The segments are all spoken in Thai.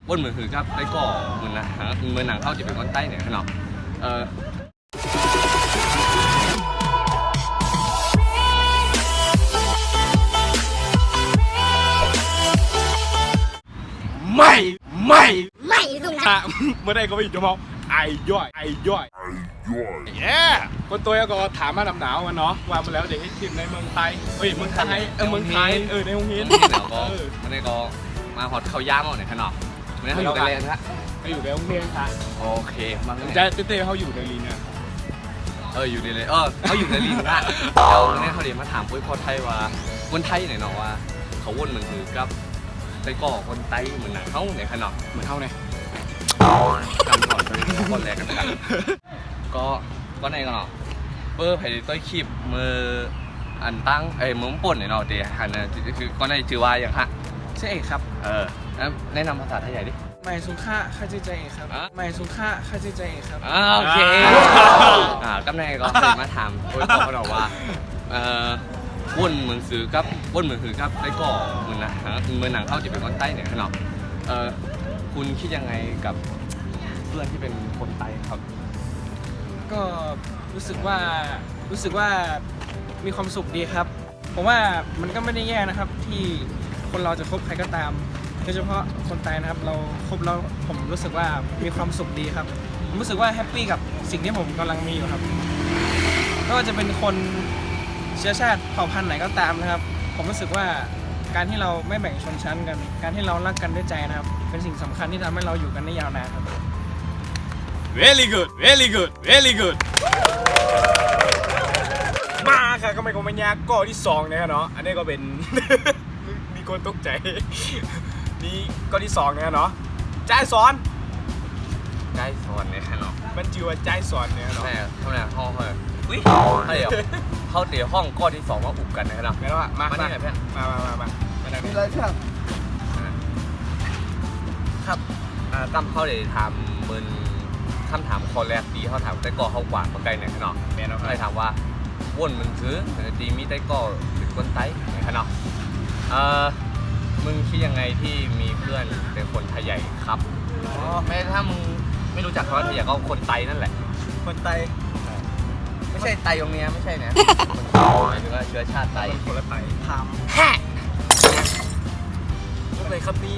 บนเหมือนคือครับได้ก่อเหมือนนะเหมือนหนังเข้าจะเป็นคนใต้เนี่ยขนาดไม่ลุงนะเมื่อใดก็ไม่จะมองไอ้ย่อยเย้คนตัวก็ถามมาดำหนาวกันเนาะว่ามาแล้วเด็กให้ทีมในเมืองไทยเมืองไทยในวงเฮียนมันได้ก็มาฮอตเขาย่างเอาเนี่ยขนาดมันได้เขาอยู่กันเลยนะเขาอยู่ในวงเฮียนค่ะโอเคมาจะเต้เขาอยู่ในลีนเนี่ยอยู่ดีเลยเขาอยู่ในลีนนะเดี๋ยวเนี่ยเขาเดี๋ยวมาถามพอไทยว่าคนไทยเนี่ยเนาะว่าเขาวนเหมือนคือกับไต้ก่อคนไต้เหมือนหนังเขาเนี่ยขนาดเหมือนเท่าเนี่ยกำถอดไปคนแรกกันนะครับก็ในก็เปิดไผ่ต้อยคลิปมืออันตั้งมือป่นเนี่ยเนาะเดี๋ยวอันนั้นคือก็ในชื่อว่าอย่างฮะใช่เอกครับแนะนำภาษาไทยใหญ่ดิไม่สุข่าข้าใจใจเอกครับไม่สุข่าข้าใจใจเอกครับโอเคก็ในก็มาถามโดยเขาบอกว่าวนเหมือนซื้อกับวนเหมือนคือกับได้ก่อเหมือนนะเหมือนหนังเข้าจะเป็นคนใต้เนี่ยขนาดคุณคิดยังไงกับเพื่อนที่เป็นคนไต้ครับก็รู้สึกว่ามีความสุขดีครับผมว่ามันก็ไม่ได้แย่นะครับที่คนเราจะคบใครก็ตามโดยเฉพาะคนไต้นะครับเราคบแล้วผมรู้สึกว่ามีความสุขดีครับผมรู้สึกว่าแฮปปี้กับสิ่งที่ผมกำลังมีอยู่ครับไม่ว่าจะเป็นคนเชื้อชาติเผ่าพันธุ์ไหนก็ตามนะครับผมรู้สึกว่าการที่เราไม่แบ่งชนชั้นกันการที่เรารักกันด้วยใจนะครับเป็นสิ่งสำคัญที่ทำให้เราอยู่กันได้ยาวนานครับ very good มาค่ะก็ไม่คงไม่ยากก้อที่2นะครับเนาะอันนี้ก็เป็น มีคนตกใจนี่ก้อที่2นะครับเนาะใจสอนเนี่ยเนาะมันชื่อว่าใจสอนเนี่ยเนาะใช่เท่านั้นห้องอุ้ยเดี๋ยวเขาเดี๋ยวห้องก้อที่2มาอุบกันนะครับไม่ต้องมาที่ไหนเพื่อนมามีอะไรครับตั้มเขาเดี๋ยวถามมึนคำถามคนแรกดีเขาถามไต้ก่อเขากวาดมาไกลเนี่ยขนาดเขาเลยถามว่าวนมันคือดีมีไต้ก่อเป็นคนไต้เนี่ยขนาดมึงคิดยังไงที่มีเพื่อนเป็นคนไทยใหญ่ครับไม่ถ้ามึงไม่รู้จักคำว่าไทยใหญ่ก็คนไต้นั่นแหละคนไต้ไม่ใช่ไต้ตรงนี้ไม่ใช่นะหมายถึงว่าเชื้อชาติไต้คนละไต้ถามเลยครับนี่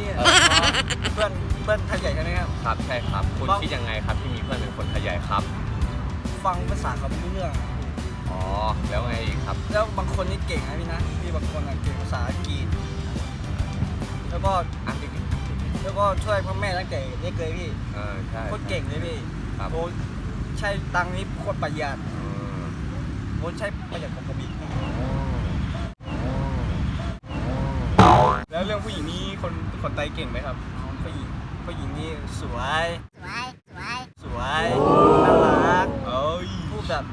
เพื่อนไทยใหญ่ใช่ไหมครับครับใช่ครับคุณคิดยังไงครับที่มีเพื่อนเป็นคนไทยใหญ่ครับฟังภาษาเขาไม่รู้เรื่องแล้วไงอีกครับแล้วบางคนนี่เก่งนะพี่นะมีบางคนเก่งภาษาอังกฤษแล้วก็ช่วยพ่อแม่ตั้งแต่เล็กเลยพี่ใช่โคตรเก่งเลยพี่โอ้ใช้ตังค์นี้โคตรประหยัดโอ้ใช้ประหยัดของผมอีกแล้วเรื่องผู้หญิงนี่คนไต้เก่งไหมครับผู้หญิงนี่สวยน่ารักพูดแบบ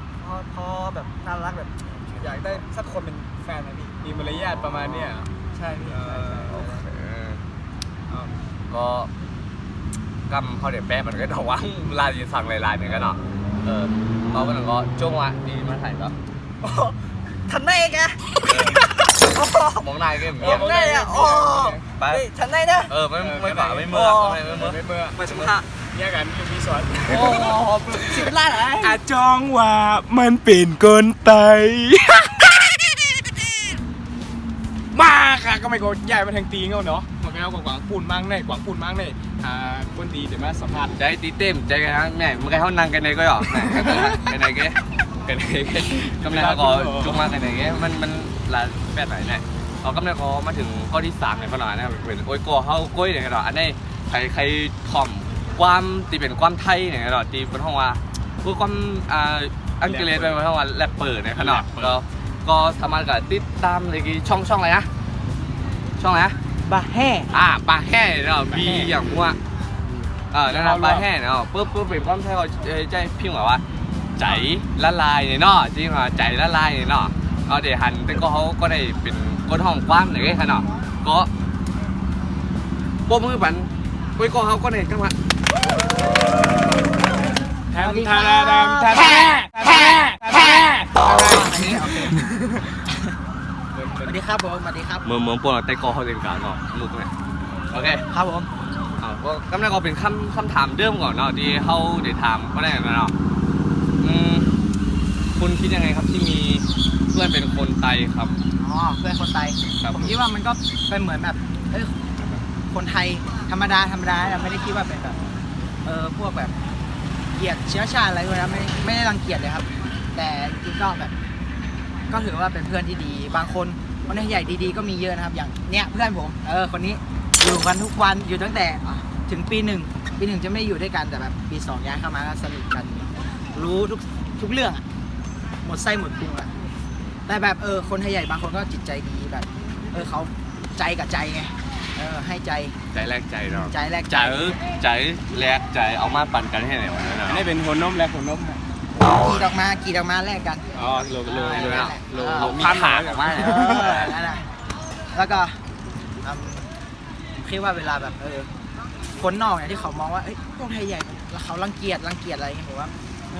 พอแบบน่ารักแบบอยากได้สักคนเป็นแฟนนะพี่มีมารยาทประมาณเนี้ยใช่พี่ก็กำเขาเดี๋ยวแป๊ะมันก็ต้องว่าลายสั่งลายเนี่ยก็เนาะเขาก็ต้องก็จ้วงวะดีมาถ่ายก็ทันได้แกมองนายก็มองได้อ่ะไปทันได้นะไม่ฝ่าไม่เมื่อมาสมภาเนี่ยกันอยู่มีสอนสิบล้านอะไรอาจองว่ามันเป็นคนไต้มาค่ะก็ไม่โกรธใหญ่มาทางตีเงาเนาะมันก็เอากวางปูนมั่งในคนดีเดี๋ยวมาสัมภาษณ์ใจตีเต็มใจกันนะแม่มันใครเขานั่งกันในก็หรอกันในแกกำลังก็จุกมากกันในแกมันลาแปดไหนเนี่ยเอากำลังก็มาถึงข้อที่3เนี่ยเขาหน่อยนะเป็นโอ้ยก่อเขาก้อยเนี่ยกันหรออันนี้ใครถ่อมความตีเป็นความไทยเนี่ยกันหรอตีเป็นห้องว่าพูดความอังกฤษไปเป็นห้องว่าแรปเปอร์เนี่ยขนาดก็สามารถกับติดตามเลยกี่ช่องอะไรนะช่องอะไรนะบาแห่บาแห่เนาะบีอย่างว่านะครับบาแห่เนาะปุ๊บเป็นความไทยเขาใจพิมพ์ว่าใจละลายเนี่ยเนาะจริงว่าใจละลายเนี่ยเนาะเดี๋ยวหันแต่ก็เขาก็ได้เป็นก้นห้องกว้างหน่อยขนาดก็โบมือบันไว้ก็เขาก็ได้กันมาแทมสวัสดีครับผมสวัสดีครับเมืองปนแต่ก็เขาเรียนการเนาะลูกเนี่ยโอเคครับผม ก็กำลังก็เป็นคำถามเดิมก่อนเนาะที่เขาเดี๋ยวถามก็ได้นะเนาะคุณคิดยังไงครับที่มีเพื่อนเป็นคนไทยครับ อ๋อเพื่อนคนไทย ครับ ผมคิดว่ามันก็เป็นเหมือนแบบคนไทยธรรมดาแต่ไม่ได้คิดว่าเป็นแบบพวกแบบเกลียดเชื้อชาติอะไรด้วยนะไม่ได้รังเกียจเลยครับ แต่จริงๆก็แบบก็ถือว่าเป็นเพื่อนที่ดีบางคนใหญ่ดีๆก็มีเยอะนะครับอย่างเนี้ยเพื่อนผมคนนี้อยู่กันทุกวันอยู่ตั้งแต่ถึงปีหนึ่งจะไม่อยู่ด้วยกันแต่แบบปีสองย้ายเข้ามาก็สนิทกันรู้ทุกเรื่องอะหมดไส้หมดพุงอะแต่แบบคนใหญ่บางคนก็จิตใจดีแบบเขาใจกับใจไงให้ใจ ใจแรกใจเนาะ ใจแรก ใจแรกใจเอามาปั่นกันให้ไหนวะเนี่ย นี่เป็นหัวนมและหัวนม กรีดออกมาแลกกัน อ๋อโล เอามีถากออกมา นั่นแหละแล้วก็ผมคิดว่าเวลาแบบคนนอกเนี่ยที่เขามองว่าพวกไทยใหญ่แล้วเขารังเกียจอะไรอย่างเงี้ยผมว่า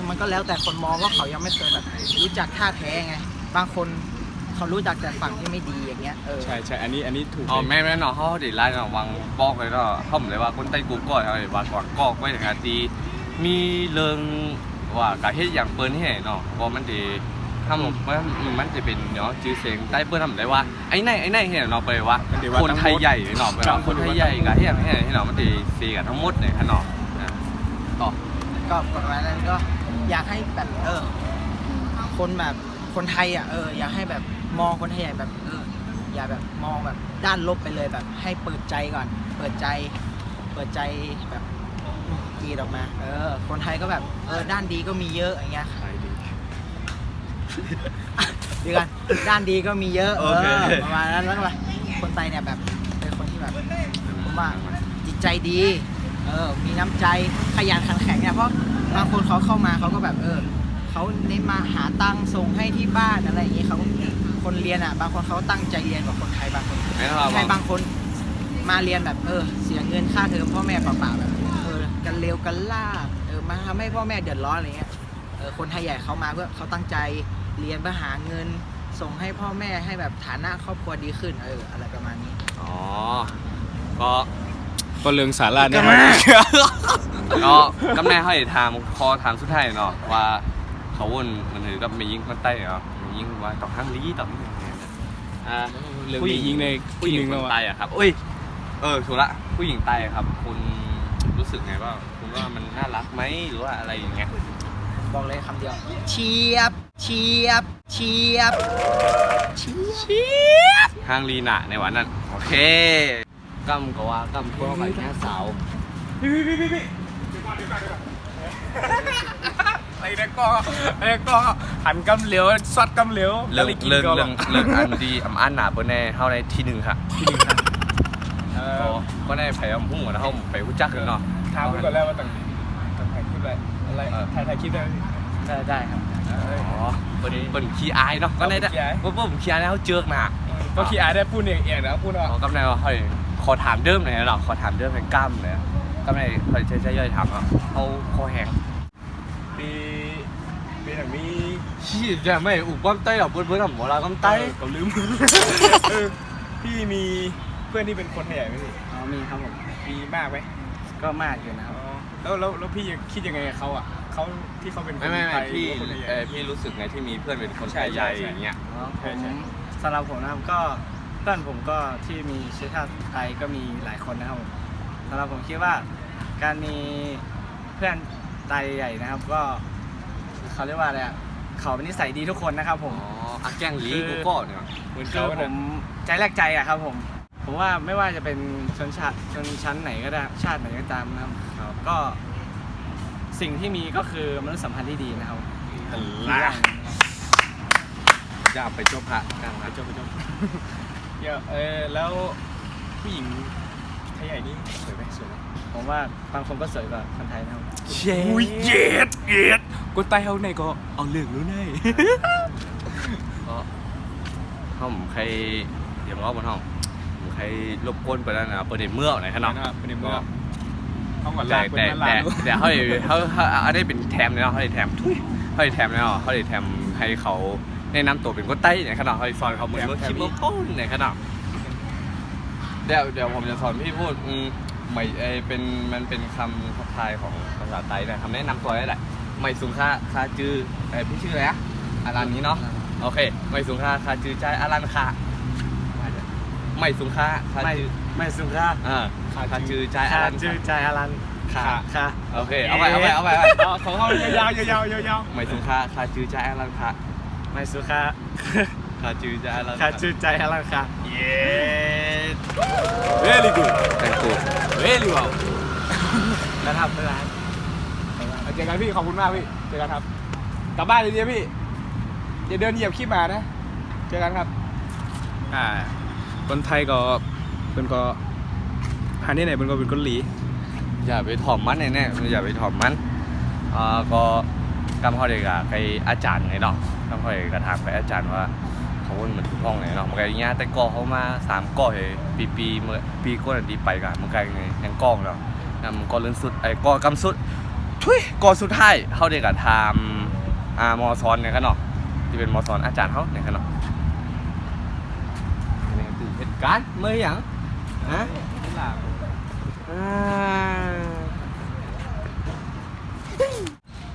มันก็แล้วแต่คนมองว่าเขายังไม่เคยแบบรู้จักท่าแท้ไงบางคนเขารู้จักแต่ฝั่งที่ไม่ดีอย่างเงี้ยใช่อันนี้ถูก อ๋อแม่เนาะเขาเดี๋ยวไล่เนาะวางบอกเลยเนาะเขาเหมือนเลยว่าคนไต้กูก่อนอะไรว่าก่อนก็ไว้ถึงอาทีมีเรื่องว่ากะเฮ็ดอย่างเปิ้นให้เนาะเพราะมันดีทำมันจะเป็นเนาะชื่อเสียงใต้เปิ้นทำได้ว่าไอ้ไหนเห็นเนาะไปว่าคนไทยใหญ่เนาะไปว่าคนไทยใหญ่กะเฮ็ดอย่างให้เนาะมันดีซีกันทั้งหมดเนี่ยเนาะต่อ ก็ประมาณนั้นก็อยากให้แบบคนแบบคนไทยอ่ะอยากให้แบบมองคนไทยใหญ่แบบอย่าแบบมองแบบด้านลบไปเลยแบบให้เปิดใจก่อนเปิดใจแบบกรีดออกมาคนไทยก็แบบด้านดีก็มีเยอะอย่างเงี้ยดีกันด้านดีก็มีเยอะประมาณนั้นแล้วก็คนไทยเนี่ยแบบเป็นคนที่แบบผมว่าจิตใจดีมีน้ำใจขยันขันแข็งเนี่ยเพราะบางคนเขาเข้ามาเขาก็แบบเขาเน้นมาหาตังค์ส่งให้ที่บ้านอะไรอย่างงี้เขาคนเรียนอ่ะบางคนเขาตั้งใจเรียนกว่าคนไทยบางคนใช่บางคนมาเรียนแบบเสียเงินค่าเทอมพ่อแม่เปล่าๆแบบกันเลวกันล่ามาทำให้พ่อแม่เดือดร้อนอะไรเงี้ยคนไทยใหญ่เขามาเพื่อเขาตั้งใจเรียนเพื่อหาเงินส่งให้พ่อแม่ให้แบบฐานะครอบครัวดีขึ้นอะไรประมาณนี้อ๋อก็เรื่องสาระเนี่ยก็กำแน่เขาถามคอถามสุดท้ายเนาะว่าเขาวนมันถือกับมียิงคนใต้เนาะมียิงว่าต่อห้างลีต่อนี่ผู้หญิงยิงในผู้หญิงคนใต้อะครับถูกละผู้หญิงใต้ครับคุณรู้สึกไงบ้างคุณว่ามันน่ารักไหมหรือว่าอะไรอย่างเงี้ยบอกเลยคำเดียวเชียบห้างลีน่ะในวันนั้นโอเคกำก็ว่ากำพวกไปแค่สาวไอ้ก็หันกำเหลียวซัดกำเหลียวเรื่องอันดีอันหนาเปิ้ลแน่เท่าในที่หนึ่งค่ะก็ได้ไปพุ่งแล้วเขาไปรู้จักกันเนาะถามก่อนแล้วว่าต่างถ่ายคลิปอะไรถ่ายคลิปได้ครับอ๋อเป็นขี้อายเนาะก็ได้ผมขี้อายแล้วเขาเจอหนักก็ขี้อายได้พูดเองนะพูดกำลังเขาขอถามเดิมหน่อยหรอขอถามเดิมเป็นกล้ามเลยกำลังเขาใช้ย่อยถามเขาคอแห้งปีแบบนี้ชี้จะไม่อุบก้อนไต้หรอเพื่อนทำหมอลาก้อนไต้ก็ลืมพี่มีเพื่อนที่เป็นคนไทยใหญ่ไหมพี่มีครับผมมีมากไหมก็มากอยู่นะครับแล้วพี่คิดยังไงกับเขาอ่ะเขาที่เขาเป็นคนไทยพี่รู้สึกไงที่มีเพื่อนเป็นคนไทยใหญ่อย่างเงี้ยสำหรับผมนะครับก็เพื่อนผมก็ที่มีเชื้อชาติไทยก็มีหลายคนนะครับสำหรับผมคิดว่าการมีเพื่อนไทยใหญ่นะครับก็เขาเรียกว่าอะไรอ่ะเขาเป็นนิสัยดีทุกคนนะครับผมแกล้งลีกูก็เนี่ยคือผมใจแรกใจอ่ะครับผมว่าไม่ว่าจะเป็นชนชั้นไหนก็ได้ชาติไหนก็ตามนะครับก็สิ่งที่มีก็คือมนุษยสัมพันธ์ที่ดีนะครับอย่าไปจบพระกันไปจบแล้วผู้หญิงไทยใหญ่นี่สวยไหมผมว่าบางคนก็สวยกว่าคนไทยนะครับเย็ดคนไทยเขาไหนก็เอาเรื่องรู้ไงก็ผมใครเดี๋ยวว่าบนห้องใครรบกวนไปแล้วนะประเด็นเมื่อไหนครับน้องประเด็นเมื่อห้องก่อนแต่เขาได้เป็นแถมเนาะเขาได้แถมเนาะเขาได้แถมให้เขาแนะนำตัวเป็นคนใต้เนี่ยขนาดเขาสอนเขาเหมือนว่าคิดว่าโป้นเนี่ยขนาดเดี๋ยวผมจะสอนพี่พูด ไม่เป็นมันเป็นคำทักทายของภาษาไทยนะคำแนะนำตัวได้แหละไม่สูงค่าคาจือพี่ชื่ออะไรนะอารันนี้เนาะโอเคไม่สูงค่าคาจือใจอารันค่ะไม่สูงค่าคาจือ ไม่สุขา คาจือใจอารัน จือใจอารัน ค่ะโอเคเอาไปของเขายาวๆ ไม่สูงค่าคาจือใจอารันค่ะ ไม่สุขา คาจือใจอารัน ขาจือใจอารันค่ะ เย้ very good thank you very well นะครับร้านเจอกันพี่ขอบคุณมากพี่เจอกันครับกลับบ้านดีๆพี่อย่าเดินเหยียบขี้หมานะเจอกันครับคนไทยก็เป็นก็หันที่ไหนเป็นก็เป็นคนหลี อย่าไปถ่อมมันแน่ๆอย่าไปถ่อมมันก็กำเขาเด็กอะไปอาจารย์ไงเนาะกำเขาเด็กกระถามไปอาจารย์ว่าเขาวนเหมือนทุกห้องไงเนาะมันก็อย่างเงี้ยแต่ก่อเขามา3ก่อเหปีเมื่อปีก่อนดีไปกันมันก็ไงยังกล้องเนาะมันก็เลื่อนสุดก่อกำสุดทุยก่อสุดท้ายเขาเด็กกระถามมอซอนเนี่ยกันเนาะที่เป็นมอซอนอาจารย์เขาเนี่ยกันเนาะนี่คือเหตุการณ์เมื่ออย่างฮะ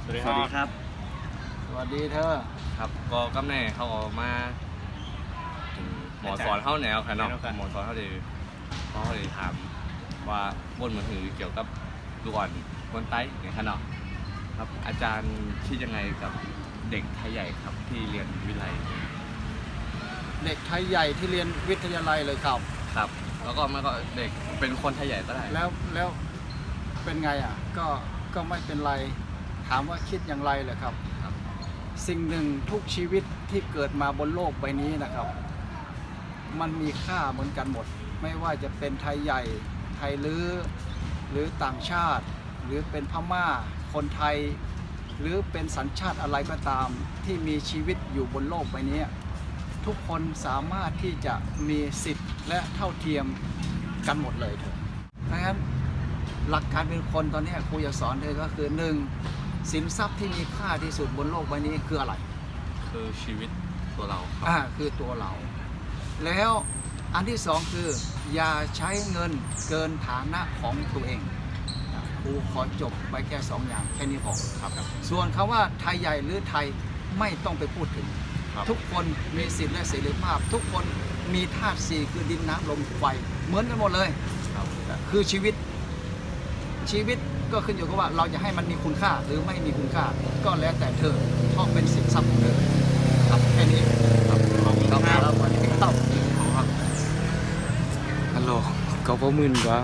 สวัสดีครับ สวัสดีเธอ ครับก็กำเนิดเขาออกมาหมอสอนเข้าแนวค่ะเนาะหมอสอนเขาเลยถามว่าบนมือถือเกี่ยวกับลูกอ่อนคนไต้เนี่ยค่ะเนาะครับอาจารย์คิดยังไงกับเด็กไทยใหญ่ครับที่เรียนวิทยาลัย เด็กไทยใหญ่ที่เรียนวิทยาลัยเลยครับ ครับ แล้วก็มันก็เด็กเป็นคนไทยใหญ่ก็ได้ แล้วเป็นไงอ่ะก็ไม่เป็นไรถามว่าคิดอย่างไรเหรอครับ ครับ สิ่งหนึ่งทุกชีวิตที่เกิดมาบนโลกใบนี้นะครับ มันมีค่าเหมือนกันหมด ไม่ว่าจะเป็นไทยใหญ่ไทยลื้อหรือต่างชาติ หรือเป็นพม่าคนไทย หรือเป็นสัญชาติอะไรก็ตามที่มีชีวิตอยู่บนโลกใบนี้ ทุกคนสามารถที่จะมีสิทธิ์และเท่าเทียมกันหมดเลยเถอะดังนั้นหลักการเป็นคนตอนนี้ครูอยากสอนเธอก็คือ 1. สินทรัพย์ที่มีค่าที่สุดบนโลกใบนี้คืออะไร คือชีวิตตัวเราครับ คือตัวเรา แล้วอันที่ 2 คืออย่าใช้เงินเกินฐานะของตัวเองครูขอจบไปแค่2อย่างแค่นี้พอครับส่วนคำว่าไทยใหญ่หรือไทยไม่ต้องไปพูดถึง ทุกคนมีสิทธิและเสรีภาพ ทุกคนมีธาตุสี่คือดินน้ำลมไฟเหมือนกันหมดเลยคือชีวิตก็ขึ้นอยู่กับว่าเราจะให้มันมีคุณค่าหรือไม่มีคุณค่า ก็แล้วแต่เธอเพราะเป็นสินทรัพย์ของเธอครับแค่นี้ครับขอบคุณครับสวัสดีครับ ฮัลโหลก็พวกมึนกว่า